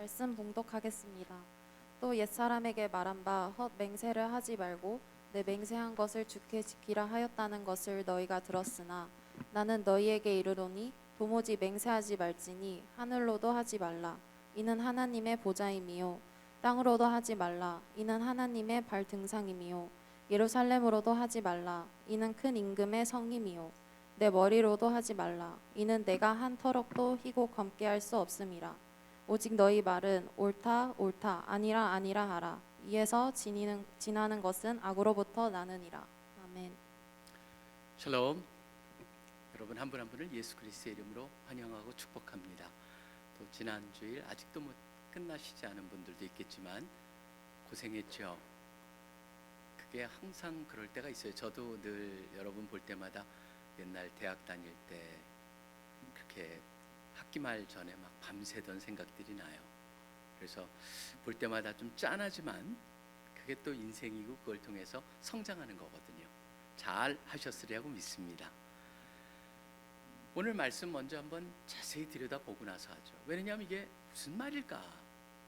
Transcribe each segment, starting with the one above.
말씀 봉독하겠습니다. 또 옛사람에게 말한 바 헛 맹세를 하지 말고 내 맹세한 것을 주께 지키라 하였다는 것을 너희가 들었으나 나는 너희에게 이르노니 도무지 맹세하지 말지니 하늘로도 하지 말라 이는 하나님의 보좌임이요 땅으로도 하지 말라 이는 하나님의 발 등상임이요 예루살렘으로도 하지 말라 이는 큰 임금의 성임이요 내 머리로도 하지 말라 이는 내가 한 터럭도 희고 검게 할 수 없음이라. 오직 너희 말은 옳다 옳다 아니라 아니라 하라. 이에서 지나는 것은 악으로부터 나느니라. 아멘. 샬롬. 여러분 한 분 한 분을 예수 그리스도의 이름으로 환영하고 축복합니다. 또 지난 주일 아직도 끝나시지 않은 분들도 있겠지만 고생했죠. 그게 항상 그럴 때가 있어요. 저도 늘 여러분 볼 때마다 옛날 대학 다닐 때 그렇게 학기 말 전에 막 밤새던 생각들이 나요. 그래서 볼 때마다 좀 짠하지만 그게 또 인생이고 그걸 통해서 성장하는 거거든요. 잘 하셨으리라고 믿습니다. 오늘 말씀 먼저 한번 자세히 들여다보고 나서 하죠. 왜냐하면 이게 무슨 말일까?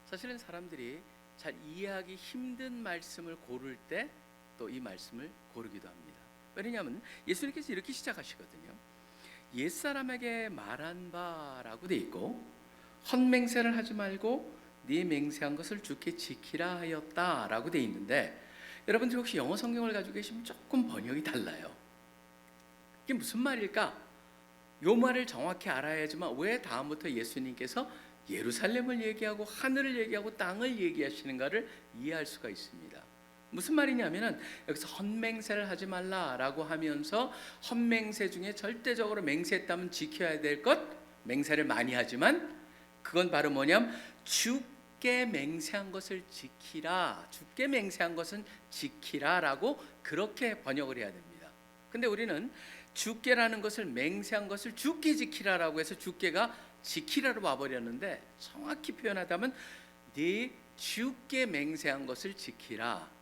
사실은 사람들이 잘 이해하기 힘든 말씀을 고를 때 또 이 말씀을 고르기도 합니다. 왜냐하면 예수님께서 이렇게 시작하시거든요. 옛사람에게 말한 바라고 돼 있고 헛맹세를 하지 말고 네 맹세한 것을 주께 지키라 하였다라고 돼 있는데, 여러분들 혹시 영어 성경을 가지고 계시면 조금 번역이 달라요. 이게 무슨 말일까? 요 말을 정확히 알아야지만 왜 다음부터 예수님께서 예루살렘을 얘기하고 하늘을 얘기하고 땅을 얘기하시는가를 이해할 수가 있습니다. 무슨 말이냐면은 여기서 헛맹세를 하지 말라라고 하면서 헛맹세 중에 절대적으로 맹세했다면 지켜야 될 것, 맹세를 많이 하지만 그건 바로 뭐냐면 주께 맹세한 것을 지키라, 주께 맹세한 것은 지키라라고 그렇게 번역을 해야 됩니다. 근데 우리는 주께라는 것을 맹세한 것을 주께 지키라라고 해서 주께가 지키라로 와버렸는데, 정확히 표현하자면 네 주께 맹세한 것을 지키라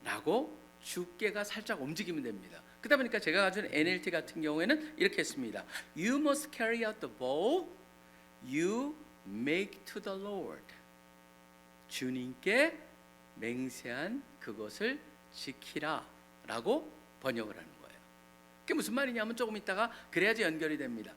라고 주께가 살짝 움직이면 됩니다. 그러다 보니까 제가 가진 NLT 같은 경우에는 이렇게 했습니다. You must carry out the vow you make to the Lord. 주님께 맹세한 그것을 지키라 라고 번역을 하는 거예요. 그게 무슨 말이냐면 조금 있다가 그래야지 연결이 됩니다.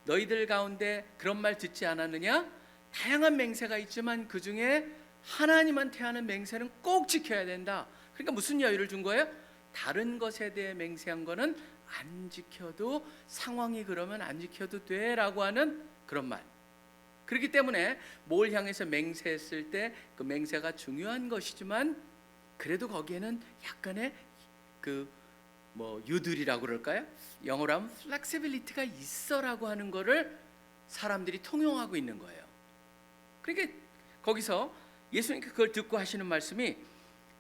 너희들 가운데 그런 말 듣지 않았느냐? 다양한 맹세가 있지만 그 중에 하나님한테 하는 맹세는 꼭 지켜야 된다. 그러니까 무슨 여유를 준 거예요? 다른 것에 대해 맹세한 거는 안 지켜도, 상황이 그러면 안 지켜도 돼 라고 하는 그런 말. 그렇기 때문에 뭘 향해서 맹세했을 때 그 맹세가 중요한 것이지만 그래도 거기에는 약간의 유들이라고 그럴까요? 영어로 하면 flexibility가 있어라고 하는 거를 사람들이 통용하고 있는 거예요. 그러니까 거기서 예수님께서 그걸 듣고 하시는 말씀이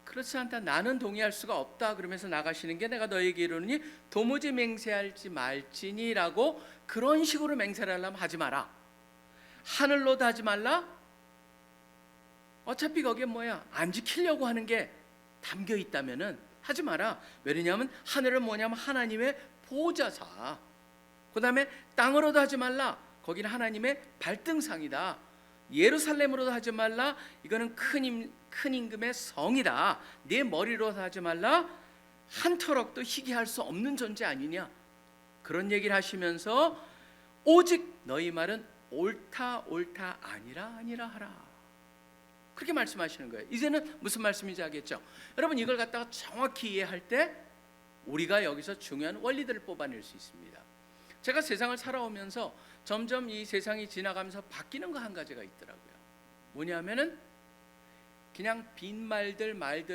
그렇지 않다, 나는 동의할 수가 없다 그러면서 나가시는 게, 내가 너에게 이르노니 도무지 맹세할지 말지니라고 그런 식으로 맹세를 하려면 하지 마라. 하늘로도 하지 말라. 어차피 거기에 안 지키려고 하는 게 담겨 있다면은 하지 마라. 왜냐하면 하늘은 뭐냐면 하나님의 보좌사. 그 다음에 땅으로도 하지 말라. 거기는 하나님의 발등상이다. 예루살렘으로도 하지 말라. 이거는 큰 임금의 성이다. 네 머리로도 하지 말라. 한 터럭도 희게 할 수 없는 존재 아니냐. 그런 얘기를 하시면서 오직 너희 말은 옳다 옳다 아니라 아니라 하라. 그렇게 말씀하시는 거예요. 이제는 무슨 말씀인지 알겠죠? 여러분 이걸 갖다가 정확히 이해할 때 우리가 여기서 중요한 원리들을 뽑아낼 수 있습니다. 제가 세상을 살아오면서 점점 이 세상이 지나가면서 바뀌는 거 한 가지가 있더라고요. 뭐냐면은 그냥 빈말들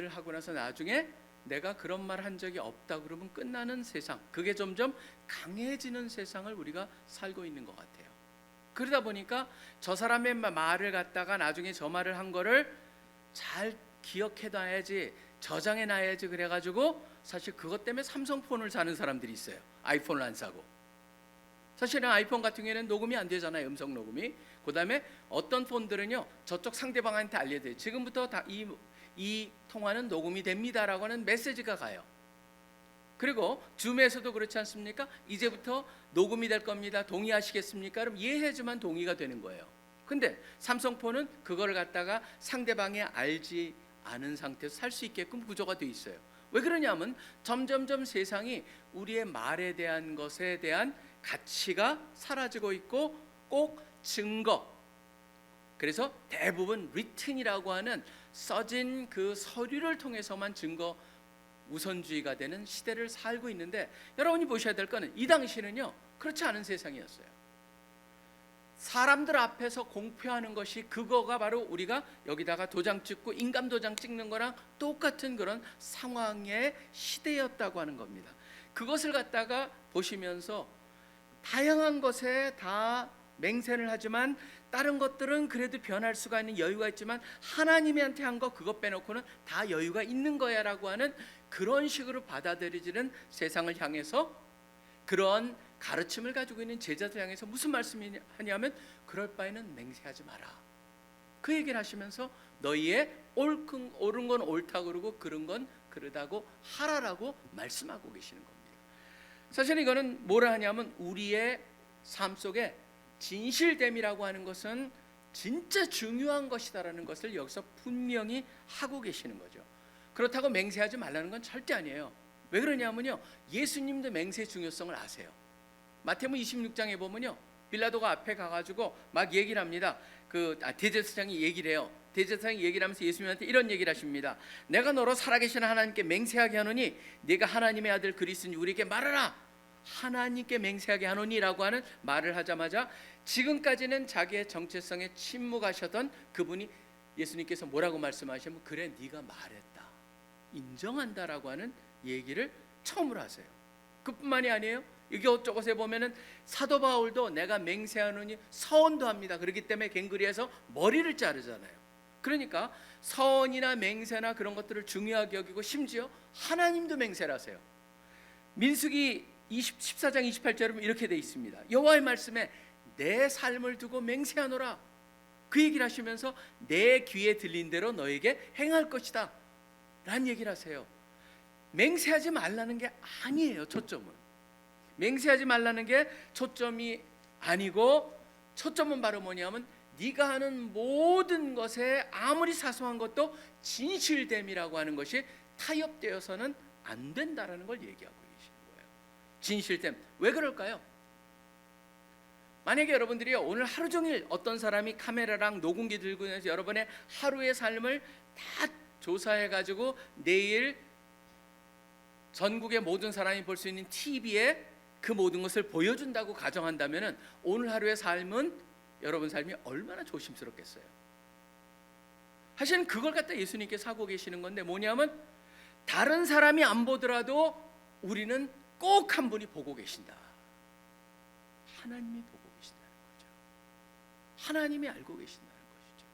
하고 나서 나중에 내가 그런 말 한 적이 없다 그러면 끝나는 세상, 그게 점점 강해지는 세상을 우리가 살고 있는 것 같아요. 그러다 보니까 저 사람의 말을 갖다가 나중에 저 말을 한 거를 잘 기억해놔야지, 저장해놔야지 그래가지고 사실 그것 때문에 삼성폰을 사는 사람들이 있어요. 아이폰을 안 사고. 사실은 아이폰 같은 경우에는 녹음이 안 되잖아요. 음성 녹음이. 그 다음에 어떤 폰들은요 저쪽 상대방한테 알려야 돼요. 지금부터 이 통화는 녹음이 됩니다라고 하는 메시지가 가요. 그리고 줌에서도 그렇지 않습니까? 이제부터 녹음이 될 겁니다. 동의하시겠습니까? 그럼 예 해주면 동의가 되는 거예요. 근데 삼성폰은 그걸 갖다가 상대방이 알지 않은 상태에서 살 수 있게끔 구조가 되어 있어요. 왜 그러냐면 점점점 세상이 우리의 말에 대한 것에 대한 가치가 사라지고 있고 꼭 증거, 그래서 대부분 written이라고 하는 써진 그 서류를 통해서만 증거 우선주의가 되는 시대를 살고 있는데, 여러분이 보셔야 될 거는 이 당시는요 그렇지 않은 세상이었어요. 사람들 앞에서 공표하는 것이 그거가 바로 우리가 여기다가 도장 찍고 인감 도장 찍는 거랑 똑같은 그런 상황의 시대였다고 하는 겁니다. 그것을 갖다가 보시면서 다양한 것에 다 맹세를 하지만 다른 것들은 그래도 변할 수가 있는 여유가 있지만 하나님한테 한 거 그것 빼놓고는 다 여유가 있는 거야 라고 하는 그런 식으로 받아들여지는 세상을 향해서 그런 가르침을 가지고 있는 제자들 향해서 무슨 말씀이 하냐면 그럴 바에는 맹세하지 마라, 그 얘기를 하시면서 너희의 옳은 건 옳다고 그러고 그른 건 그르다고 하라라고 말씀하고 계시는 겁니다. 사실 이거는 뭐라 하냐면 우리의 삶 속에 진실됨이라고 하는 것은 진짜 중요한 것이다라는 것을 여기서 분명히 하고 계시는 거죠. 그렇다고 맹세하지 말라는 건 절대 아니에요. 왜 그러냐면요, 예수님도 맹세의 중요성을 아세요. 마태복음 26장에 보면요, 빌라도가 앞에 가가지고 막 얘기를 합니다. 대제사장이 얘기를 해요. 대제사장이 얘기를 하면서 예수님한테 이런 얘기를 하십니다. 내가 너로 살아계신 하나님께 맹세하게 하노니 네가 하나님의 아들 그리스도니 우리에게 말하라. 하나님께 맹세하게 하노니라고 하는 말을 하자마자 지금까지는 자기의 정체성에 침묵하셨던 그분이 예수님께서 뭐라고 말씀하시면 그래 네가 말했다, 인정한다라고 하는 얘기를 처음으로 하세요. 그뿐만이 아니에요. 이것저것에 보면은 사도 바울도 내가 맹세하노니 서원도 합니다. 그렇기 때문에 갱그리에서 머리를 자르잖아요. 그러니까 서원이나 맹세나 그런 것들을 중요하게 여기고 심지어 하나님도 맹세를 하세요. 민수기 14장 28절에 이렇게 돼 있습니다. 여호와의 말씀에 내 삶을 두고 맹세하노라, 그 얘기를 하시면서 내 귀에 들린 대로 너에게 행할 것이다 라는 얘기를 하세요. 맹세하지 말라는 게 아니에요. 초점은 맹세하지 말라는 게 초점이 아니고 초점은 바로 뭐냐면 네가 하는 모든 것에 아무리 사소한 것도 진실됨이라고 하는 것이 타협되어서는 안 된다라는 걸 얘기하고 계시는 거예요. 진실됨. 왜 그럴까요? 만약에 여러분들이 오늘 하루 종일 어떤 사람이 카메라랑 녹음기 들고 있어서 여러분의 하루의 삶을 다 조사해 가지고 내일 전국의 모든 사람이 볼 수 있는 TV에 그 모든 것을 보여준다고 가정한다면 오늘 하루의 삶은 여러분 삶이 얼마나 조심스럽겠어요. 사실은 그걸 갖다 예수님께서 하고 계시는 건데 뭐냐면 다른 사람이 안 보더라도 우리는 꼭 한 분이 보고 계신다. 하나님이 보고 계신다는 거죠. 하나님이 알고 계신다는 것이죠.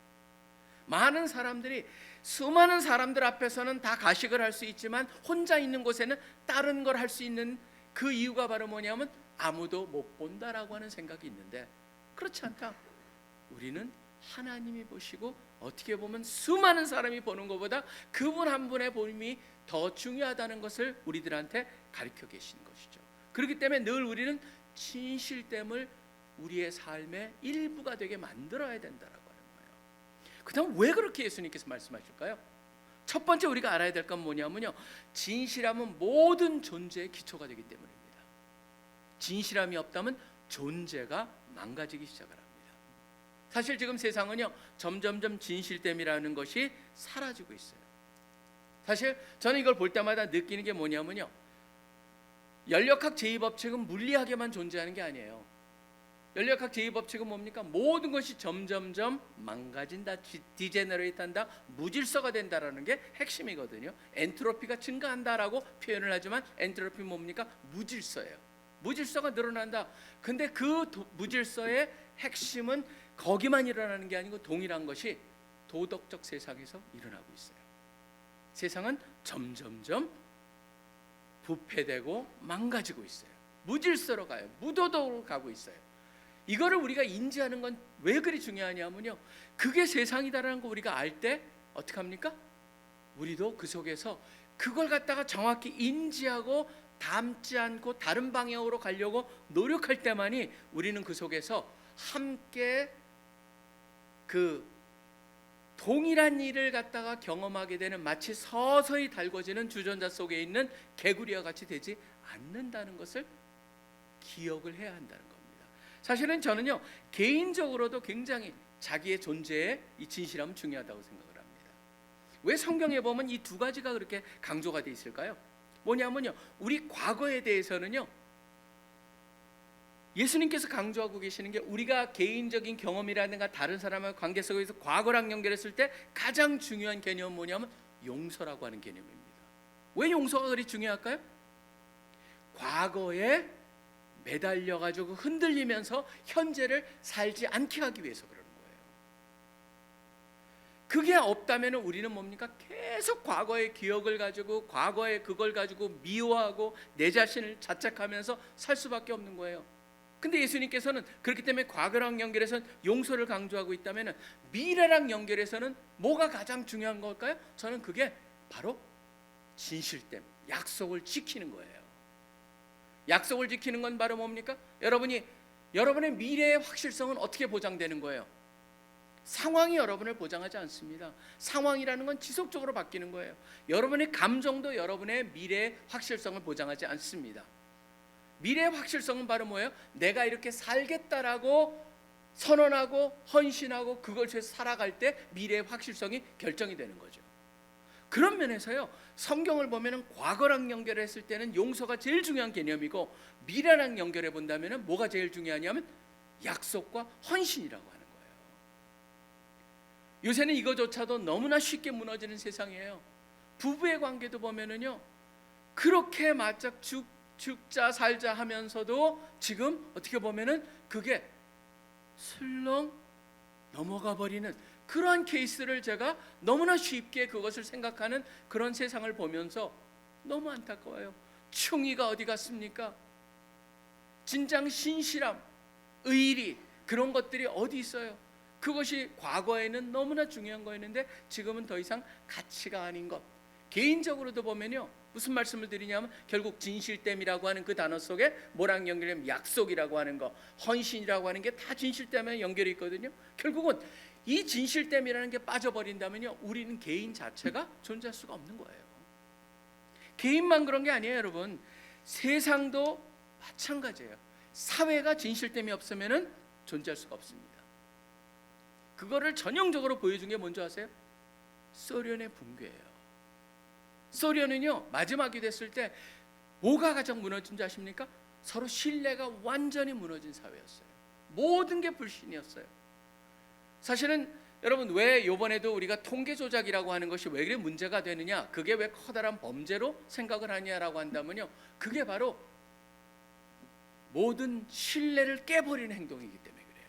많은 사람들이 수많은 사람들 앞에서는 다 가식을 할 수 있지만 혼자 있는 곳에는 다른 걸 할 수 있는 그 이유가 바로 뭐냐면 아무도 못 본다라고 하는 생각이 있는데 그렇지 않다. 우리는 하나님이 보시고 어떻게 보면 수많은 사람이 보는 것보다 그분 한 분의 보임이 더 중요하다는 것을 우리들한테 가르쳐 계시는 것이죠. 그렇기 때문에 늘 우리는 진실됨을 우리의 삶의 일부가 되게 만들어야 된다라고 하는 거예요. 그다음 왜 그렇게 예수님께서 말씀하실까요? 첫 번째 우리가 알아야 될 건 뭐냐면요, 진실함은 모든 존재의 기초가 되기 때문입니다. 진실함이 없다면 존재가 망가지기 시작을 합니다. 사실 지금 세상은요 점점점 진실됨이라는 것이 사라지고 있어요. 사실 저는 이걸 볼 때마다 느끼는 게 뭐냐면요, 연력학 제2법칙은 물리학에만 존재하는 게 아니에요. 연력학 제2법칙은 뭡니까? 모든 것이 점점점 망가진다, 디제너레이트한다, 무질서가 된다라는 게 핵심이거든요. 엔트로피가 증가한다라고 표현을 하지만 엔트로피 뭡니까? 무질서예요. 무질서가 늘어난다. 근데 그 무질서의 핵심은 거기만 일어나는 게 아니고 동일한 것이 도덕적 세상에서 일어나고 있어요. 세상은 점점점 부패되고 망가지고 있어요. 무질서로 가요. 무도덕으로 가고 있어요. 이거를 우리가 인지하는 건 왜 그리 중요하냐면요, 그게 세상이다라는 거 우리가 알 때 어떻게 합니까? 우리도 그 속에서 그걸 갖다가 정확히 인지하고 닮지 않고 다른 방향으로 가려고 노력할 때만이 우리는 그 속에서 함께 그 동일한 일을 갖다가 경험하게 되는 마치 서서히 달궈지는 주전자 속에 있는 개구리와 같이 되지 않는다는 것을 기억을 해야 한다는 겁니다. 사실은 저는요 개인적으로도 굉장히 자기의 존재에 이 진실함은 중요하다고 생각을 합니다. 왜 성경에 보면 이 두 가지가 그렇게 강조가 돼 있을까요? 뭐냐면요 우리 과거에 대해서는요 예수님께서 강조하고 계시는 게 우리가 개인적인 경험이라든가 다른 사람과의 관계 속에서 과거랑 연결했을 때 가장 중요한 개념은 뭐냐면 용서라고 하는 개념입니다. 왜 용서가 그리 중요할까요? 과거에 매달려가지고 흔들리면서 현재를 살지 않게 하기 위해서 그러는 거예요. 그게 없다면 우리는 뭡니까? 계속 과거의 기억을 가지고 과거의 그걸 가지고 미워하고 내 자신을 자책하면서 살 수밖에 없는 거예요. 근데 예수님께서는 그렇기 때문에 과거랑 연결해서는 용서를 강조하고 있다면 미래랑 연결해서는 뭐가 가장 중요한 걸까요? 저는 그게 바로 진실됨, 약속을 지키는 거예요. 약속을 지키는 건 바로 뭡니까? 여러분의 미래의 확실성은 어떻게 보장되는 거예요? 상황이 여러분을 보장하지 않습니다. 상황이라는 건 지속적으로 바뀌는 거예요. 여러분의 감정도 여러분의 미래의 확실성을 보장하지 않습니다. 미래의 확실성은 바로 뭐예요? 내가 이렇게 살겠다라고 선언하고 헌신하고 그걸 위해서 살아갈 때 미래의 확실성이 결정이 되는 거죠. 그런 면에서요 성경을 보면은 과거랑 연결했을 때는 용서가 제일 중요한 개념이고 미래랑 연결해 본다면은 뭐가 제일 중요하냐면 약속과 헌신이라고 하는 거예요. 요새는 이거조차도 너무나 쉽게 무너지는 세상이에요. 부부의 관계도 보면은요 그렇게 맞짝 죽자 살자 하면서도 지금 어떻게 보면은 그게 슬렁 넘어가 버리는 그러한 케이스를 제가 너무나 쉽게 그것을 생각하는 그런 세상을 보면서 너무 안타까워요. 충의가 어디 갔습니까? 진정 신실함, 의리 그런 것들이 어디 있어요? 그것이 과거에는 너무나 중요한 거였는데 지금은 더 이상 가치가 아닌 것. 개인적으로도 보면요 무슨 말씀을 드리냐면 결국 진실됨이라고 하는 그 단어 속에 뭐랑 연결하면 약속이라고 하는 거, 헌신이라고 하는 게 다 진실됨에 연결이 있거든요. 결국은 이 진실됨이라는 게 빠져버린다면요 우리는 개인 자체가 존재할 수가 없는 거예요. 개인만 그런 게 아니에요 여러분. 세상도 마찬가지예요. 사회가 진실됨이 없으면 존재할 수가 없습니다. 그거를 전형적으로 보여준 게 뭔지 아세요? 소련의 붕괴예요. 소련은요 마지막이 됐을 때 뭐가 가장 무너진 줄 아십니까? 서로 신뢰가 완전히 무너진 사회였어요. 모든 게 불신이었어요. 사실은 여러분 왜 이번에도 우리가 통계 조작이라고 하는 것이 왜 그래 문제가 되느냐, 그게 왜 커다란 범죄로 생각을 하냐라고 한다면요 그게 바로 모든 신뢰를 깨버리는 행동이기 때문에 그래요.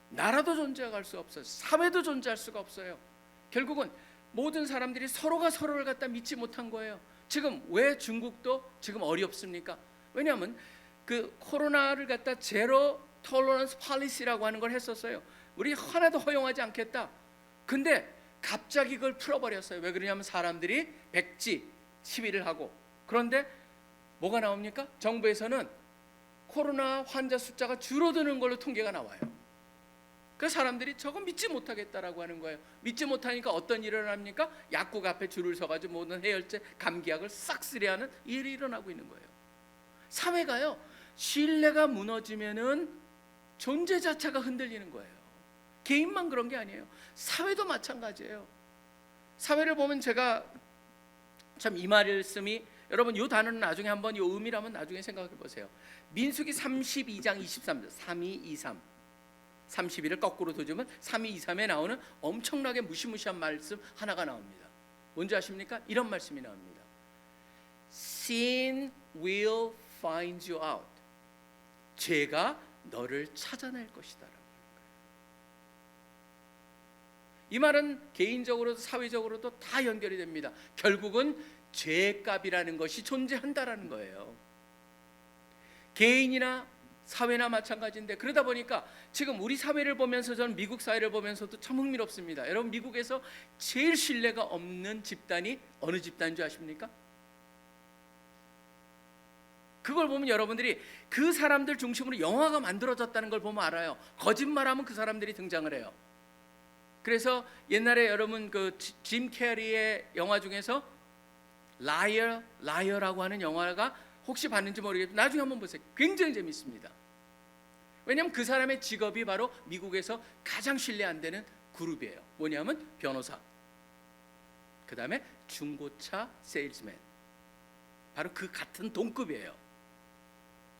나라도 존재할 수 없어요. 사회도 존재할 수가 없어요. 결국은 모든 사람들이 서로가 서로를 갖다 믿지 못한 거예요. 지금 왜 중국도 지금 어렵습니까? 왜냐하면 그 코로나를 갖다 제로 톨러런스 팔리시라고 하는 걸 했었어요. 우리 하나도 허용하지 않겠다. 근데 갑자기 그걸 풀어버렸어요. 왜 그러냐면 사람들이 백지 시위를 하고. 그런데 뭐가 나옵니까? 정부에서는 코로나 환자 숫자가 줄어드는 걸로 통계가 나와요. 그 사람들이 저거 믿지 못하겠다라고 하는 거예요. 믿지 못하니까 어떤 일이 일어납니까? 약국 앞에 줄을 서가지고 모든 해열제, 감기약을 싹 쓰려하는 일이 일어나고 있는 거예요. 사회가요 신뢰가 무너지면은 존재 자체가 흔들리는 거예요. 개인만 그런 게 아니에요. 사회도 마찬가지예요. 사회를 보면 제가 참 이 말씀이 여러분 이 단어는 나중에 한번 이 의미를 한번 나중에 생각해 보세요. 민수기 32장 23절 3223 32를 거꾸로 도주면 3223에 나오는 엄청나게 무시무시한 말씀 하나가 나옵니다. 뭔지 아십니까? 이런 말씀이 나옵니다. Sin will find you out. 죄가 너를 찾아낼 것이다. 이 말은 개인적으로도 사회적으로도 다 연결이 됩니다. 결국은 죄값이라는 것이 존재한다라는 거예요. 개인이나 사회나 마찬가지인데, 그러다 보니까 지금 우리 사회를 보면서 저는 미국 사회를 보면서도 참 흥미롭습니다. 여러분 미국에서 제일 신뢰가 없는 집단이 어느 집단인 줄 아십니까? 그걸 보면 여러분들이 그 사람들 중심으로 영화가 만들어졌다는 걸 보면 알아요. 거짓말하면 그 사람들이 등장을 해요. 그래서 옛날에 여러분 그 짐 캐리의 영화 중에서 라이어라고 하는 영화가 혹시 봤는지 모르겠지만 나중에 한번 보세요. 굉장히 재밌습니다. 왜냐하면 그 사람의 직업이 바로 미국에서 가장 신뢰 안 되는 그룹이에요. 뭐냐면 변호사, 그 다음에 중고차 세일즈맨, 바로 그 같은 동급이에요.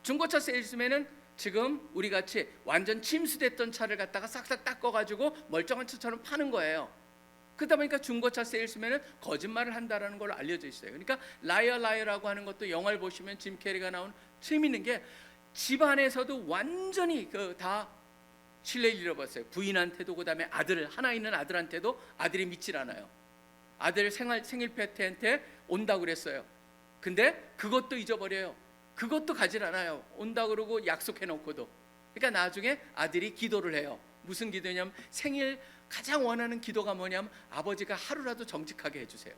중고차 세일즈맨은 지금 우리 같이 완전 침수됐던 차를 갖다가 싹싹 닦아가지고 멀쩡한 차처럼 파는 거예요. 그러다 보니까 중고차 세일스맨은 거짓말을 한다라는 걸로 알려져 있어요. 그러니까 라이어라고 하는 것도 영화를 보시면 짐 캐리가 나온 재밌는 게 집안에서도 완전히 다 신뢰를 잃어버렸어요. 부인한테도, 그다음에 아들 하나 있는 아들한테도 아들이 믿질 않아요. 아들 생일 파티한테 온다고 그랬어요. 근데 그것도 잊어버려요. 그것도 가질 않아요. 온다 그러고 약속해 놓고도. 그러니까 나중에 아들이 기도를 해요. 무슨 기도냐면 생일 가장 원하는 기도가 뭐냐면 아버지가 하루라도 정직하게 해주세요.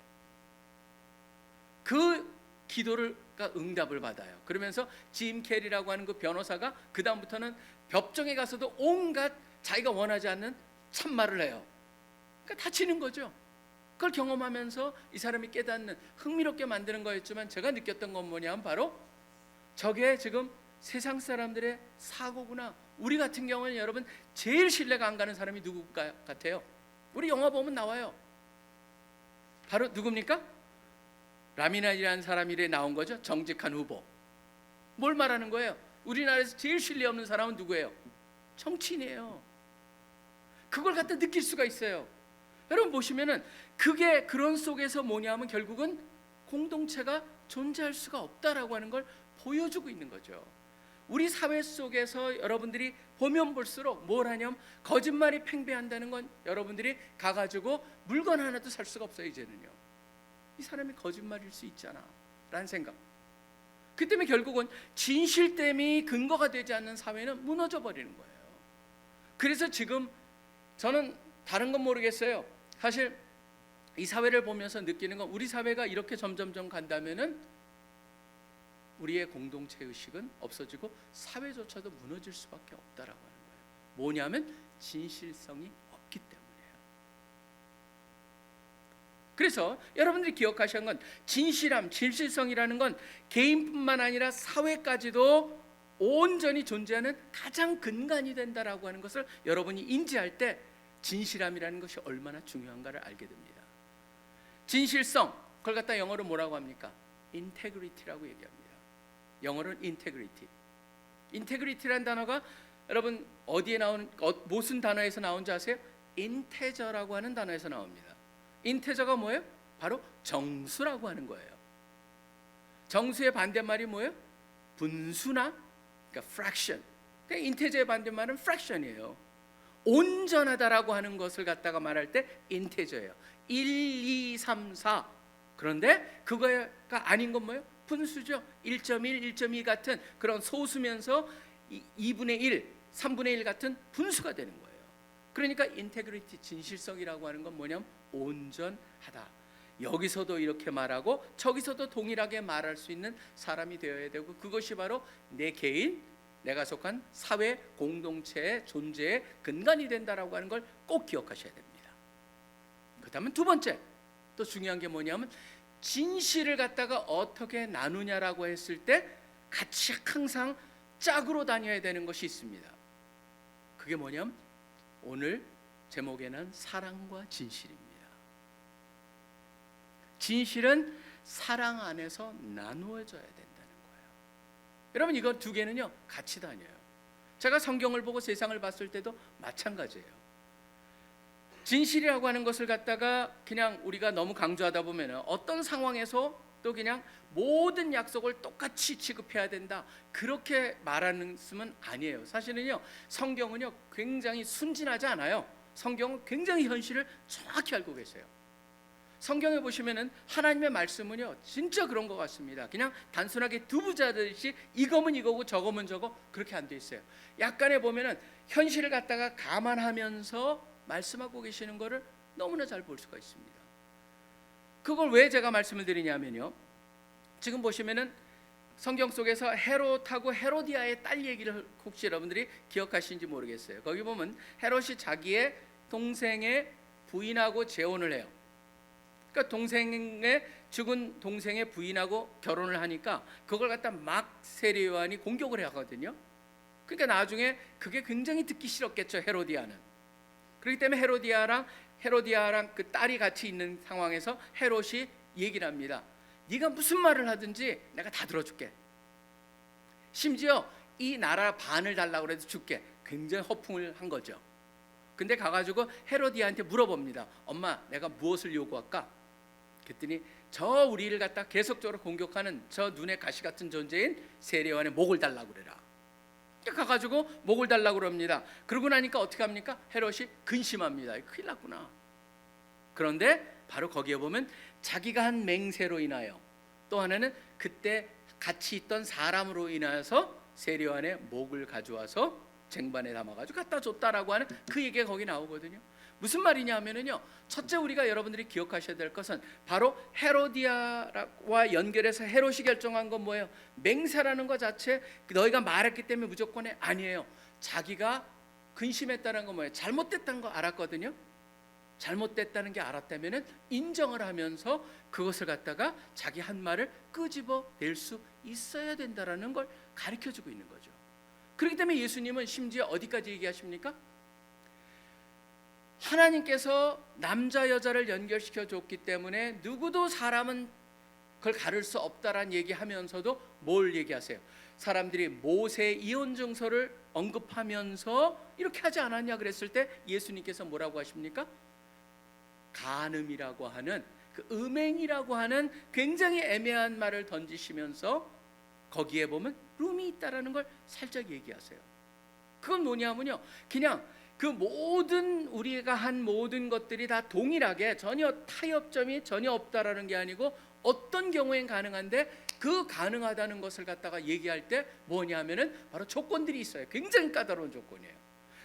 그 기도가 응답을 받아요. 그러면서 짐 캐리라고 하는 그 변호사가 그 다음부터는 법정에 가서도 온갖 자기가 원하지 않는 참말을 해요. 그러니까 다치는 거죠. 그걸 경험하면서 이 사람이 깨닫는, 흥미롭게 만드는 거였지만 제가 느꼈던 건 뭐냐면 바로 저게 지금 세상 사람들의 사고구나. 우리 같은 경우는 여러분 제일 신뢰가 안 가는 사람이 누구 같아요? 우리 영화 보면 나와요. 바로 누굽니까? 라미란이라는 사람이 나온 거죠. 정직한 후보. 뭘 말하는 거예요? 우리나라에서 제일 신뢰 없는 사람은 누구예요? 정치인이에요. 그걸 갖다 느낄 수가 있어요. 여러분 보시면은 그게 그런 속에서 뭐냐면 결국은 공동체가 존재할 수가 없다라고 하는 걸 보여주고 있는 거죠. 우리 사회 속에서 여러분들이 보면 볼수록 뭘 하냐면 거짓말이 팽배한다는 건 여러분들이 가가지고 물건 하나도 살 수가 없어요. 이제는요. 이 사람이 거짓말일 수 있잖아 라는 생각. 그 때문에 결국은 진실됨이 근거가 되지 않는 사회는 무너져 버리는 거예요. 그래서 지금 저는 다른 건 모르겠어요. 사실 이 사회를 보면서 느끼는 건 우리 사회가 이렇게 점점점 간다면은 우리의 공동체 의식은 없어지고 사회조차도 무너질 수밖에 없다라고 하는 거예요. 뭐냐면 진실성이 없기 때문이에요. 그래서 여러분들이 기억하셔야 하는 건 진실함, 진실성이라는 건 개인뿐만 아니라 사회까지도 온전히 존재하는 가장 근간이 된다라고 하는 것을 여러분이 인지할 때 진실함이라는 것이 얼마나 중요한가를 알게 됩니다. 진실성, 그걸 갖다 영어로 뭐라고 합니까? 인테그리티라고 얘기합니다. 영어로는 인테그리티. 인테그리티라는 단어가 여러분 어디에 나오는 무슨 단어에서 나온지 아세요? 인테저라고 하는 단어에서 나옵니다. 인테저가 뭐예요? 바로 정수라고 하는 거예요. 정수의 반대말이 뭐예요? 분수나, 그러니까 fraction. 그러니까 인테저의 반대말은 fraction이에요. 온전하다라고 하는 것을 갖다가 말할 때 인테저예요. 1, 2, 3, 4. 그런데 그거가 아닌 건 뭐예요? 분수죠. 1.1, 1.2 같은 그런 소수면서 2분의 1, 3분의 1 같은 분수가 되는 거예요. 그러니까 인테그리티, 진실성이라고 하는 건 뭐냐면 온전하다. 여기서도 이렇게 말하고 저기서도 동일하게 말할 수 있는 사람이 되어야 되고, 그것이 바로 내 개인, 내가 속한 사회 공동체의 존재의 근간이 된다라고 하는 걸 꼭 기억하셔야 됩니다. 그다음에 두 번째 또 중요한 게 뭐냐면 진실을 갖다가 어떻게 나누냐라고 했을 때 같이 항상 짝으로 다녀야 되는 것이 있습니다. 그게 뭐냐면 오늘 제목에는 사랑과 진실입니다. 진실은 사랑 안에서 나누어져야 된다는 거예요. 여러분 이거 두 개는요 같이 다녀요. 제가 성경을 보고 세상을 봤을 때도 마찬가지예요. 진실이라고 하는 것을 갖다가 그냥 우리가 너무 강조하다 보면 어떤 상황에서 또 그냥 모든 약속을 똑같이 취급해야 된다 그렇게 말하는 것은 아니에요. 사실은요 성경은요 굉장히 순진하지 않아요. 성경은 굉장히 현실을 정확히 알고 계세요. 성경에 보시면은 하나님의 말씀은요 진짜 그런 것 같습니다. 그냥 단순하게 두부 자듯이 이거면 이거고 저거면 저거 그렇게 안 돼 있어요. 약간의 보면은 현실을 갖다가 감안하면서 말씀하고 계시는 것을 너무나 잘 볼 수가 있습니다. 그걸 왜 제가 말씀을 드리냐면요, 지금 보시면은 성경 속에서 헤롯하고 헤로디아의 딸 얘기를 혹시 여러분들이 기억하시는지 모르겠어요. 거기 보면 헤롯이 자기의 동생의 부인하고 재혼을 해요. 그러니까 동생의 죽은 동생의 부인하고 결혼을 하니까 그걸 갖다 막 세례 요한이 공격을 하거든요. 그러니까 나중에 그게 굉장히 듣기 싫었겠죠, 헤로디아는. 그렇기 때문에 헤로디아랑 그 딸이 같이 있는 상황에서 헤롯이 얘기를 합니다. 네가 무슨 말을 하든지 내가 다 들어줄게. 심지어 이 나라 반을 달라고 해도 줄게. 굉장히 허풍을 한 거죠. 근데 가가지고 헤로디아한테 물어봅니다. 엄마, 내가 무엇을 요구할까? 그랬더니 저 우리를 갖다 계속적으로 공격하는 저 눈에 가시 같은 존재인 세례요한의 목을 달라고 그래라. 가가지고 목을 달라고 그럽니다. 그러고 나니까 어떻게 합니까? 헤롯이 근심합니다. 큰일 났구나. 그런데 바로 거기에 보면 자기가 한 맹세로 인하여, 또 하나는 그때 같이 있던 사람으로 인하여서 세례요한의 목을 가져와서 쟁반에 담아가지고 갖다 줬다라고 하는 그 얘기가 거기 나오거든요. 무슨 말이냐 하면은요, 첫째 우리가 여러분들이 기억하셔야 될 것은 바로 헤로디아와 연결해서 헤롯이 결정한 건 뭐예요? 맹세라는 것 자체 너희가 말했기 때문에 무조건 해? 아니에요. 자기가 근심했다는 건 뭐예요? 잘못됐다는 거 알았거든요. 잘못됐다는 게 알았다면은 인정을 하면서 그것을 갖다가 자기 한 말을 끄집어 낼 수 있어야 된다라는 걸 가르쳐 주고 있는 거죠. 그렇기 때문에 예수님은 심지어 어디까지 얘기하십니까? 하나님께서 남자 여자를 연결시켜 줬기 때문에 누구도 사람은 그걸 가를 수 없다라는 얘기하면서도 뭘 얘기하세요? 사람들이 모세 이혼 증서를 언급하면서 이렇게 하지 않았냐 그랬을 때 예수님께서 뭐라고 하십니까? 간음이라고 하는, 그 음행이라고 하는 굉장히 애매한 말을 던지시면서 거기에 보면 룸이 있다라는 걸 살짝 얘기하세요. 그건 뭐냐면요, 그냥 그 모든 우리가 한 모든 것들이 다 동일하게 전혀 타협점이 전혀 없다라는 게 아니고 어떤 경우엔 가능한데 그 가능하다는 것을 갖다가 얘기할 때 뭐냐면은 바로 조건들이 있어요. 굉장히 까다로운 조건이에요.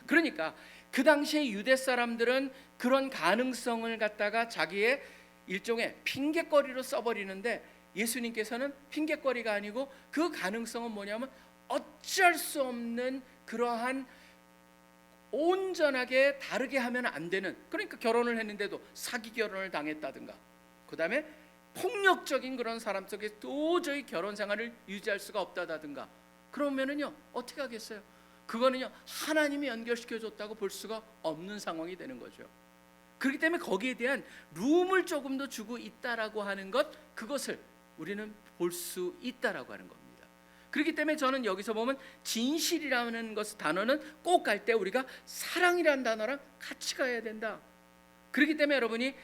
그러니까 그 당시에 유대 사람들은 그런 가능성을 갖다가 자기의 일종의 핑계거리로 써버리는데 예수님께서는 핑계거리가 아니고 그 가능성은 뭐냐면 어쩔 수 없는 그러한 온전하게 다르게 하면 안 되는, 그러니까 결혼을 했는데도 사기 결혼을 당했다든가, 그 다음에 폭력적인 그런 사람 속에 도저히 결혼 생활을 유지할 수가 없다든가, 그러면은요 어떻게 하겠어요? 그거는요 하나님이 연결시켜 줬다고 볼 수가 없는 상황이 되는 거죠. 그렇기 때문에 거기에 대한 룸을 조금 더 주고 있다라고 하는 것, 그것을 우리는 볼 수 있다라고 하는 겁니다. 그렇기 때문에 저는 여기서 보면 진실이라는 것 단어는 꼭 갈 때 우리가 사랑이라는 단어랑 같이 가야 된다. 그렇기 때문에 여러분이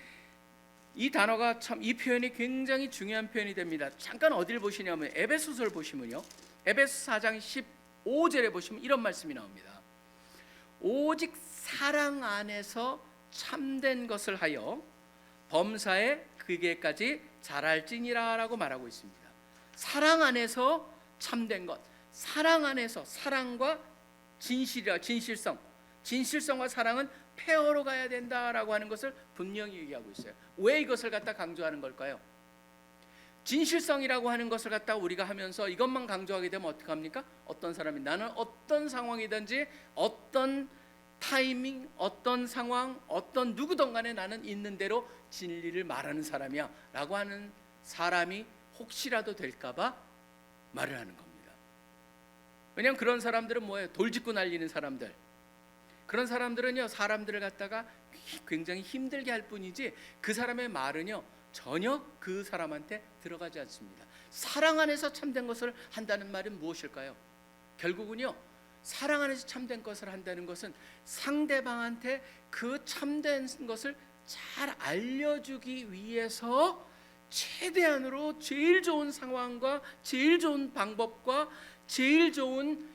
이 단어가 참, 이 표현이 굉장히 중요한 표현이 됩니다. 잠깐 어디를 보시냐면 에베소서를 보시면요, 에베소 4장 15절에 보시면 이런 말씀이 나옵니다. 오직 사랑 안에서 참된 것을 하여 범사에 그게까지 자랄지니라라고 말하고 있습니다. 사랑 안에서 참된 것, 사랑 안에서, 사랑과 진실이라, 진실성과 사랑은 페어로 가야 된다라고 하는 것을 분명히 얘기하고 있어요. 왜 이것을 갖다 강조하는 걸까요? 진실성이라고 하는 것을 갖다 우리가 하면서 이것만 강조하게 되면 어떡합니까? 어떤 사람이 나는 어떤 상황이든지 어떤 타이밍, 어떤 상황, 어떤 누구든 간에 나는 있는 대로 진리를 말하는 사람이야 라고 하는 사람이 혹시라도 될까봐 말을 하는 겁니다. 왜냐하면 그런 사람들은 뭐예요? 돌직구 날리는 사람들, 그런 사람들은요 사람들을 갖다가 굉장히 힘들게 할 뿐이지 그 사람의 말은요 전혀 그 사람한테 들어가지 않습니다. 사랑 안에서 참된 것을 한다는 말은 무엇일까요? 결국은요 사랑 안에서 참된 것을 한다는 것은 상대방한테 그 참된 것을 잘 알려주기 위해서 최대한으로 제일 좋은 상황과 제일 좋은 방법과 제일 좋은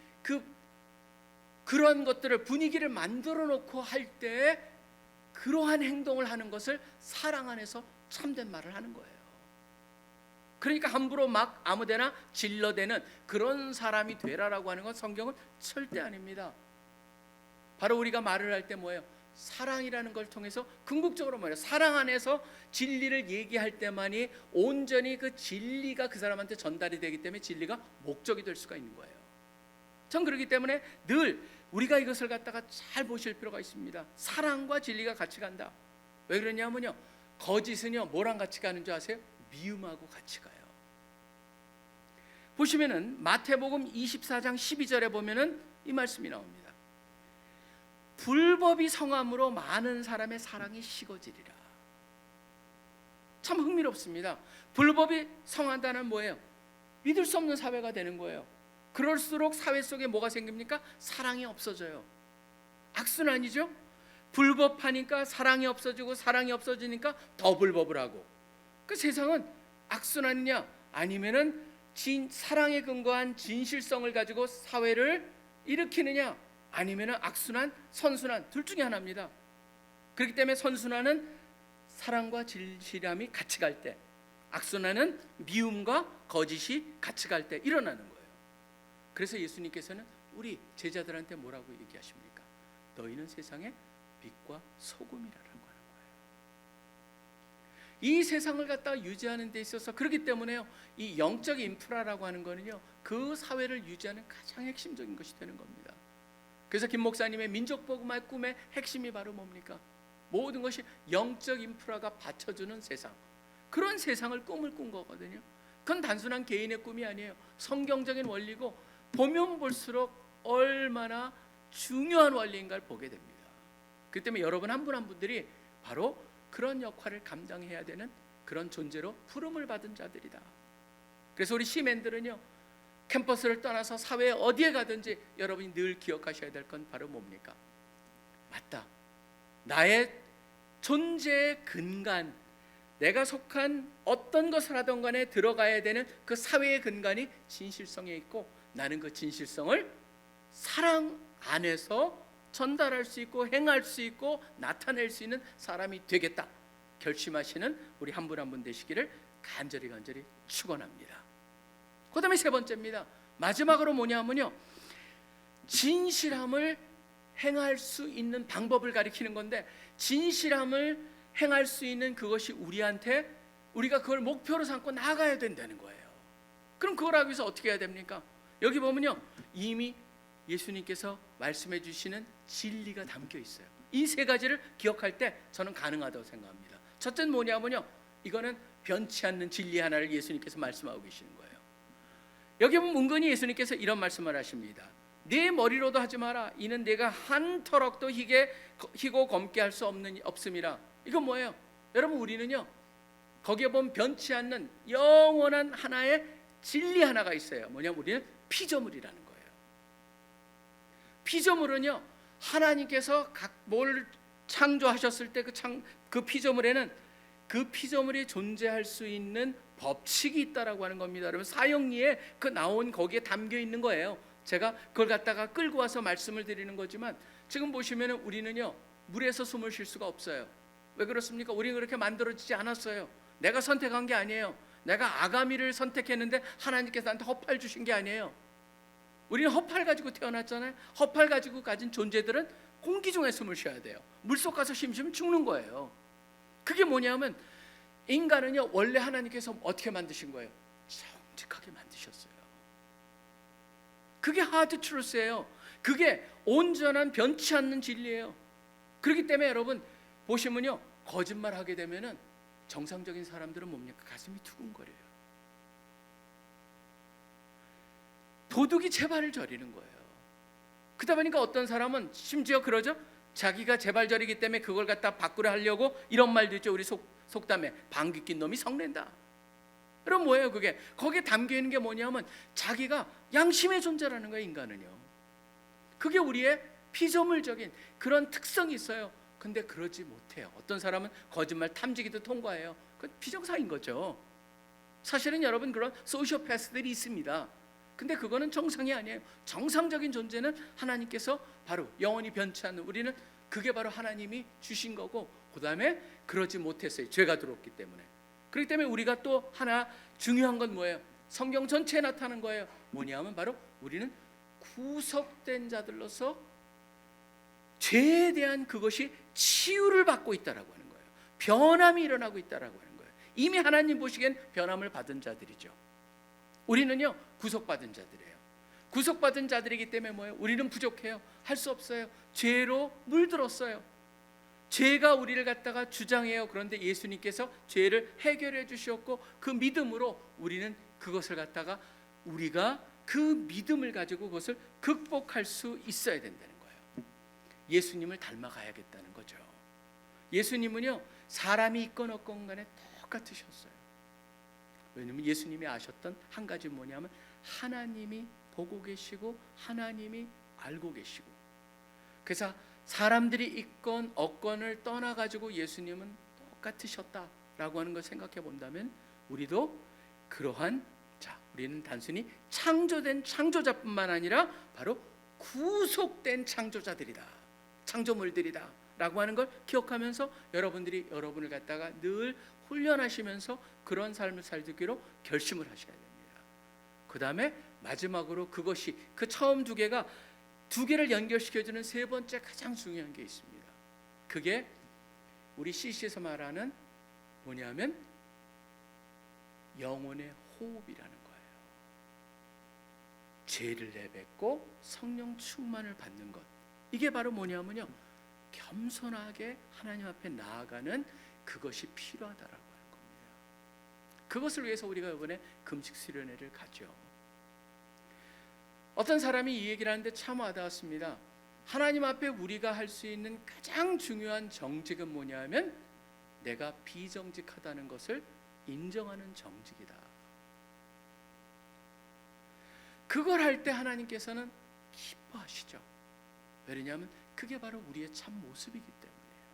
그런 것들을, 분위기를 만들어 놓고 할 때 그러한 행동을 하는 것을 사랑 안에서 참된 말을 하는 거예요. 그러니까 함부로 막 아무데나 질러대는 그런 사람이 되라라고 하는 건 성경은 절대 아닙니다. 바로 우리가 말을 할 때 뭐예요? 사랑이라는 걸 통해서 궁극적으로 뭐예요? 사랑 안에서 진리를 얘기할 때만이 온전히 그 진리가 그 사람한테 전달이 되기 때문에 진리가 목적이 될 수가 있는 거예요. 전 그렇기 때문에 늘 우리가 이것을 갖다가 잘 보실 필요가 있습니다. 사랑과 진리가 같이 간다. 왜 그러냐면요, 거짓은요 뭐랑 같이 가는 줄 아세요? 미움하고 같이 가요. 보시면은 마태복음 24장 12절에 보면은 이 말씀이 나옵니다. 불법이 성함으로 많은 사람의 사랑이 식어지리라. 참 흥미롭습니다. 불법이 성한다는 뭐예요? 믿을 수 없는 사회가 되는 거예요. 그럴수록 사회 속에 뭐가 생깁니까? 사랑이 없어져요. 악순환이죠. 불법하니까 사랑이 없어지고, 사랑이 없어지니까 더 불법을 하고. 그 세상은 악순환이냐 아니면은 사랑에 근거한 진실성을 가지고 사회를 일으키느냐 아니면은 악순환, 선순환, 둘 중에 하나입니다. 그렇기 때문에 선순환은 사랑과 진실함이 같이 갈 때, 악순환은 미움과 거짓이 같이 갈 때 일어나는 거예요. 그래서 예수님께서는 우리 제자들한테 뭐라고 얘기하십니까? 너희는 세상의 빛과 소금이라고 하는 거예요. 이 세상을 갖다가 유지하는 데 있어서, 그렇기 때문에요, 이 영적 인프라라고 하는 거는요 그 사회를 유지하는 가장 핵심적인 것이 되는 겁니다. 그래서 김 목사님의 민족복음화의 꿈의 핵심이 바로 뭡니까? 모든 것이 영적 인프라가 받쳐주는 세상, 그런 세상을 꿈을 꾼 거거든요. 그건 단순한 개인의 꿈이 아니에요. 성경적인 원리고, 보면 볼수록 얼마나 중요한 원리인가를 보게 됩니다. 그렇기 때문에 여러분 한 분 한 분들이 바로 그런 역할을 감당해야 되는 그런 존재로 부름을 받은 자들이다. 그래서 우리 시맨들은요, 캠퍼스를 떠나서 사회에 어디에 가든지 여러분이 늘 기억하셔야 될 건 바로 뭡니까? 맞다, 나의 존재의 근간, 내가 속한 어떤 것을 하던 간에 들어가야 되는 그 사회의 근간이 진실성에 있고, 나는 그 진실성을 사랑 안에서 전달할 수 있고 행할 수 있고 나타낼 수 있는 사람이 되겠다 결심하시는 우리 한 분 한 분 되시기를 간절히 축원합니다. 그 다음에 세 번째입니다. 마지막으로 뭐냐면요, 진실함을 행할 수 있는 방법을 가리키는 건데, 진실함을 행할 수 있는 그것이 우리한테, 우리가 그걸 목표로 삼고 나아가야 된다는 거예요. 그럼 그걸 하기 위해서 어떻게 해야 됩니까? 여기 보면요, 이미 예수님께서 말씀해 주시는 진리가 담겨 있어요. 이 세 가지를 기억할 때 저는 가능하다고 생각합니다. 첫째는 뭐냐면요, 이거는 변치 않는 진리 하나를 예수님께서 말씀하고 계시는 거예요. 여기 보면 은근히 예수님께서 이런 말씀을 하십니다. 네 머리로도 하지 마라. 이는 내가 한 터럭도 희고 검게 할 수 없음이라. 이건 뭐예요? 여러분, 우리는요 거기에 보면 변치 않는 영원한 하나의 진리 하나가 있어요. 뭐냐면 우리는 피조물이라는 거예요. 피조물은요, 하나님께서 뭘 창조하셨을 때 그 피조물에는 그 피조물이 존재할 수 있는 법칙이 있다라고 하는 겁니다. 여러분, 사형리에 그 나온 거기에 담겨 있는 거예요. 제가 그걸 갖다가 끌고 와서 말씀을 드리는 거지만, 지금 보시면 우리는요 물에서 숨을 쉴 수가 없어요. 왜 그렇습니까? 우리는 그렇게 만들어지지 않았어요. 내가 선택한 게 아니에요. 내가 아가미를 선택했는데 하나님께서 나한테 허파를 주신 게 아니에요. 우리는 허파를 가지고 태어났잖아요. 허파를 가지고 가진 존재들은 공기 중에 숨을 쉬어야 돼요. 물속 가서 심으면 죽는 거예요. 그게 뭐냐면, 인간은요 원래 하나님께서 어떻게 만드신 거예요? 정직하게 만드셨어요. 그게 하드 트루스예요. 그게 온전한 변치 않는 진리예요. 그렇기 때문에 여러분 보시면요, 거짓말하게 되면은 정상적인 사람들은 뭡니까? 가슴이 두근거려요. 도둑이 제발을 저리는 거예요. 그러다 보니까 어떤 사람은 심지어 그러죠. 자기가 제발 저리기 때문에 그걸 갖다 바꾸려 하려고 이런 말도 있죠. 우리 속담에 방귀 낀 놈이 성낸다. 그럼 뭐예요 그게? 거기에 담겨있는 게 뭐냐면 자기가 양심의 존재라는 거예요. 인간은요, 그게 우리의 피조물적인 그런 특성이 있어요. 근데 그러지 못해요. 어떤 사람은 거짓말 탐지기도 통과해요. 그건 비정상인 거죠. 사실은 여러분 그런 소시오패스들이 있습니다. 근데 그거는 정상이 아니에요. 정상적인 존재는 하나님께서 바로 영원히 변치 않는, 우리는 그게 바로 하나님이 주신 거고, 그 다음에 그러지 못했어요. 죄가 들어왔기 때문에. 그렇기 때문에 우리가 또 하나 중요한 건 뭐예요? 성경 전체에 나타나는 거예요. 뭐냐면 바로 우리는 구속된 자들로서 죄에 대한 그것이 치유를 받고 있다라고 하는 거예요. 변함이 일어나고 있다라고 하는 거예요. 이미 하나님 보시기엔 변함을 받은 자들이죠. 우리는요 구속받은 자들이에요. 구속받은 자들이기 때문에 뭐예요? 우리는 부족해요. 할 수 없어요. 죄로 물들었어요. 죄가 우리를 갖다가 주장해요. 그런데 예수님께서 죄를 해결해 주셨고 그 믿음으로 우리는 그것을 갖다가 우리가 그 믿음을 가지고 그것을 극복할 수 있어야 된다는 거예요. 예수님을 닮아가야겠다는 거죠. 예수님은요, 사람이 있건 없건 간에 똑같으셨어요. 왜냐하면 예수님이 아셨던 한 가지 뭐냐면 하나님이 보고 계시고 하나님이 알고 계시고, 그래서 사람들이 있건 없건을 떠나가지고 예수님은 똑같으셨다라고 하는 걸 생각해 본다면 우리도 그러한, 우리는 단순히 창조된 창조자뿐만 아니라 바로 구속된 창조자들이다, 창조물들이다 라고 하는 걸 기억하면서 여러분들이 여러분을 갖다가 늘 훈련하시면서 그런 삶을 살기로 결심을 하셔야 됩니다. 그 다음에 마지막으로 그것이 그 처음 두 개를 연결시켜주는 세 번째 가장 중요한 게 있습니다. 그게 우리 CC에서 말하는 뭐냐면 영혼의 호흡이라는 거예요. 죄를 내뱉고 성령 충만을 받는 것, 이게 바로 뭐냐면요, 겸손하게 하나님 앞에 나아가는 그것이 필요하다라고 하는 겁니다. 그것을 위해서 우리가 이번에 금식 수련회를 가죠. 어떤 사람이 이 얘기를 하는데 참 와닿았습니다. 하나님 앞에 우리가 할 수 있는 가장 중요한 정직은 뭐냐면 내가 비정직하다는 것을 인정하는 정직이다. 그걸 할 때 하나님께서는 기뻐하시죠. 왜냐하면 그게 바로 우리의 참 모습이기 때문이에요.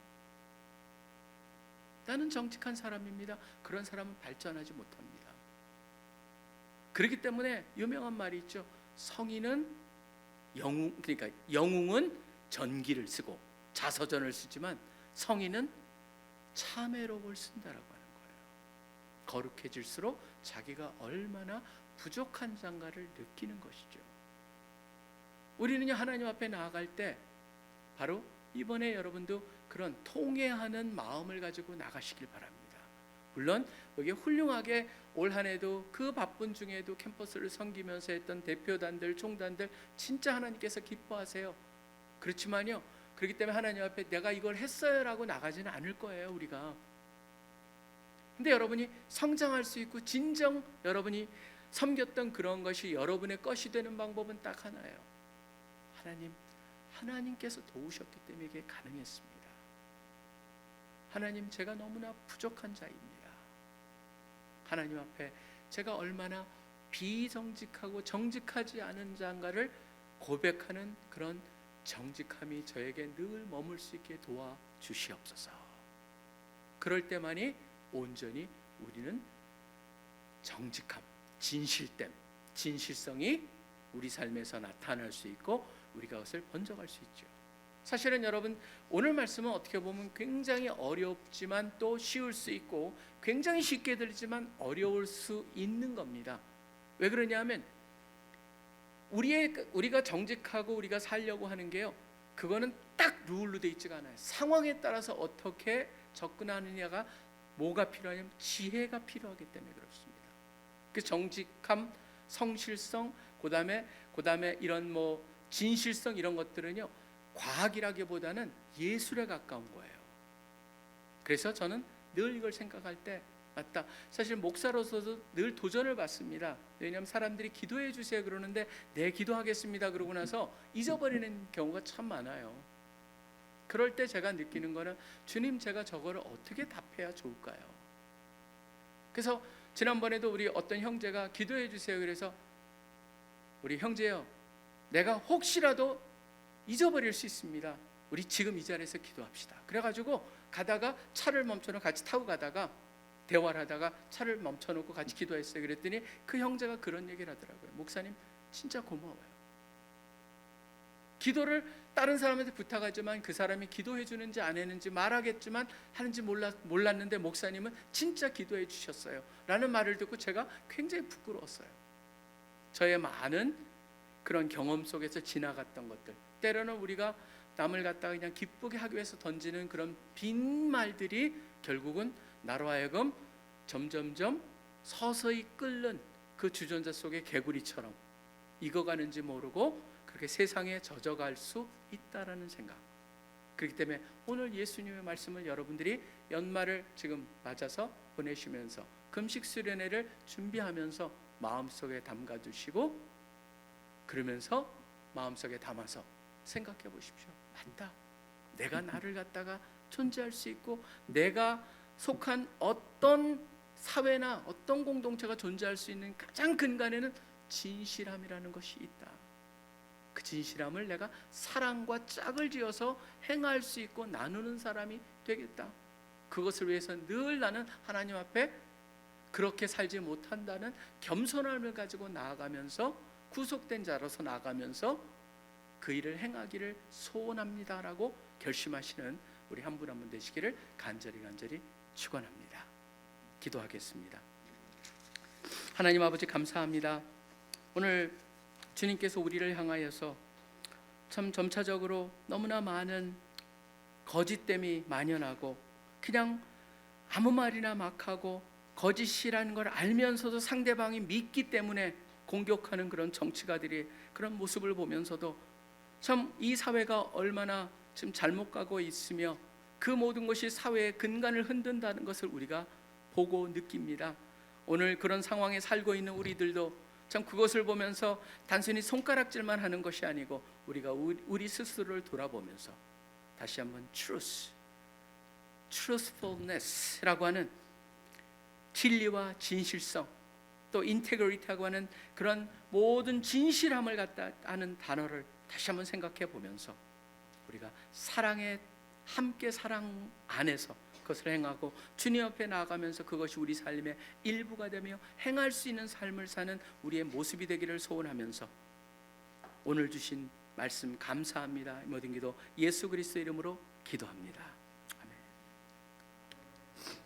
나는 정직한 사람입니다. 그런 사람은 발전하지 못합니다. 그렇기 때문에 유명한 말이 있죠. 성인은 그러니까 영웅은 전기를 쓰고 자서전을 쓰지만 성인은 참회록을 쓴다라고 하는 거예요. 거룩해질수록 자기가 얼마나 부족한 장가를 느끼는 것이죠. 우리는요, 하나님 앞에 나아갈 때 바로 이번에 여러분도 그런 통회하는 마음을 가지고 나가시길 바랍니다. 물론 여기 훌륭하게 올 한 해도 그 바쁜 중에도 캠퍼스를 섬기면서 했던 대표단들, 총단들 진짜 하나님께서 기뻐하세요. 그렇지만요, 그렇기 때문에 하나님 앞에 내가 이걸 했어요라고 나가지는 않을 거예요, 우리가. 근데 여러분이 성장할 수 있고 진정 여러분이 섬겼던 그런 것이 여러분의 것이 되는 방법은 딱 하나예요. 하나님께서 도우셨기 때문에 이게 가능했습니다. 하나님, 제가 너무나 부족한 자입니다. 하나님 앞에 제가 얼마나 비정직하고 정직하지 않은 자인가를 고백하는 그런 정직함이 저에게 늘 머물 수 있게 도와주시옵소서. 그럴 때만이 온전히 우리는 정직함, 진실됨, 진실성이 우리 삶에서 나타날 수 있고 우리가 그것을 번져갈 수 있죠. 사실은 여러분, 오늘 말씀은 어떻게 보면 굉장히 어렵지만 또 쉬울 수 있고 굉장히 쉽게 들리지만 어려울 수 있는 겁니다. 왜 그러냐면 우리가 정직하고 우리가 살려고 하는 게요, 그거는 딱 룰로 돼 있지가 않아요. 상황에 따라서 어떻게 접근하느냐가 뭐가 필요하냐면 지혜가 필요하기 때문에 그렇습니다. 그 정직함, 성실성, 그다음에 이런 뭐 진실성, 이런 것들은요 과학이라기보다는 예술에 가까운 거예요. 그래서 저는 늘 이걸 생각할 때 맞다, 사실 목사로서도 늘 도전을 받습니다. 왜냐하면 사람들이 기도해 주세요 그러는데 네 기도하겠습니다 그러고 나서 잊어버리는 경우가 참 많아요. 그럴 때 제가 느끼는 거는 주님, 제가 저거를 어떻게 답해야 좋을까요? 그래서 지난번에도 우리 어떤 형제가 기도해 주세요 그래서 우리 형제요, 내가 혹시라도 잊어버릴 수 있습니다. 우리 지금 이 자리에서 기도합시다. 그래가지고 가다가 차를 멈춰놓고 같이 타고 가다가 대화를 하다가 차를 멈춰놓고 같이 기도했어요. 그랬더니 그 형제가 그런 얘기를 하더라고요. 목사님, 진짜 고마워요. 기도를 다른 사람한테 부탁하지만 그 사람이 기도해 주는지 안 했는지 말하겠지만 하는지 몰랐는데 목사님은 진짜 기도해 주셨어요 라는 말을 듣고 제가 굉장히 부끄러웠어요. 저의 많은 그런 경험 속에서 지나갔던 것들, 때로는 우리가 남을 갖다가 그냥 기쁘게 하기 위해서 던지는 그런 빈 말들이 결국은 나로 하여금 점점점 서서히 끓는 그 주전자 속의 개구리처럼 익어가는지 모르고 그렇게 세상에 젖어갈 수 있다라는 생각. 그렇기 때문에 오늘 예수님의 말씀을 여러분들이 연말을 지금 맞아서 보내시면서 금식 수련회를 준비하면서 마음속에 담가두시고, 그러면서 마음속에 담아서 생각해 보십시오. 맞다, 내가 나를 갖다가 존재할 수 있고, 내가 속한 어떤 사회나 어떤 공동체가 존재할 수 있는 가장 근간에는 진실함이라는 것이 있다. 그 진실함을 내가 사랑과 짝을 지어서 행할 수 있고 나누는 사람이 되겠다. 그것을 위해서 늘 나는 하나님 앞에 그렇게 살지 못한다는 겸손함을 가지고 나아가면서, 구속된 자로서 나아가면서 그 일을 행하기를 소원합니다라고 결심하시는 우리 한 분 한 분 되시기를 간절히 축원합니다. 기도하겠습니다. 하나님 아버지, 감사합니다. 오늘 주님께서 우리를 향하여서 참 점차적으로 너무나 많은 거짓됨이 만연하고, 그냥 아무 말이나 막 하고, 거짓이라는 걸 알면서도 상대방이 믿기 때문에 공격하는 그런 정치가들이 그런 모습을 보면서도 참 이 사회가 얼마나 지금 잘못 가고 있으며 그 모든 것이 사회의 근간을 흔든다는 것을 우리가 보고 느낍니다. 오늘 그런 상황에 살고 있는 우리들도 참 그것을 보면서 단순히 손가락질만 하는 것이 아니고, 우리가 우리 스스로를 돌아보면서 다시 한번 truthfulness라고 하는 진리와 진실성, 또 integrity라고 하는 그런 모든 진실함을 갖다 하는 단어를 다시 한번 생각해 보면서, 우리가 사랑에 함께 사랑 안에서 그것을 행하고 주님 앞에 나아가면서 그것이 우리 삶의 일부가 되며 행할 수 있는 삶을 사는 우리의 모습이 되기를 소원하면서, 오늘 주신 말씀 감사합니다. 모든 기도 예수 그리스도 이름으로 기도합니다.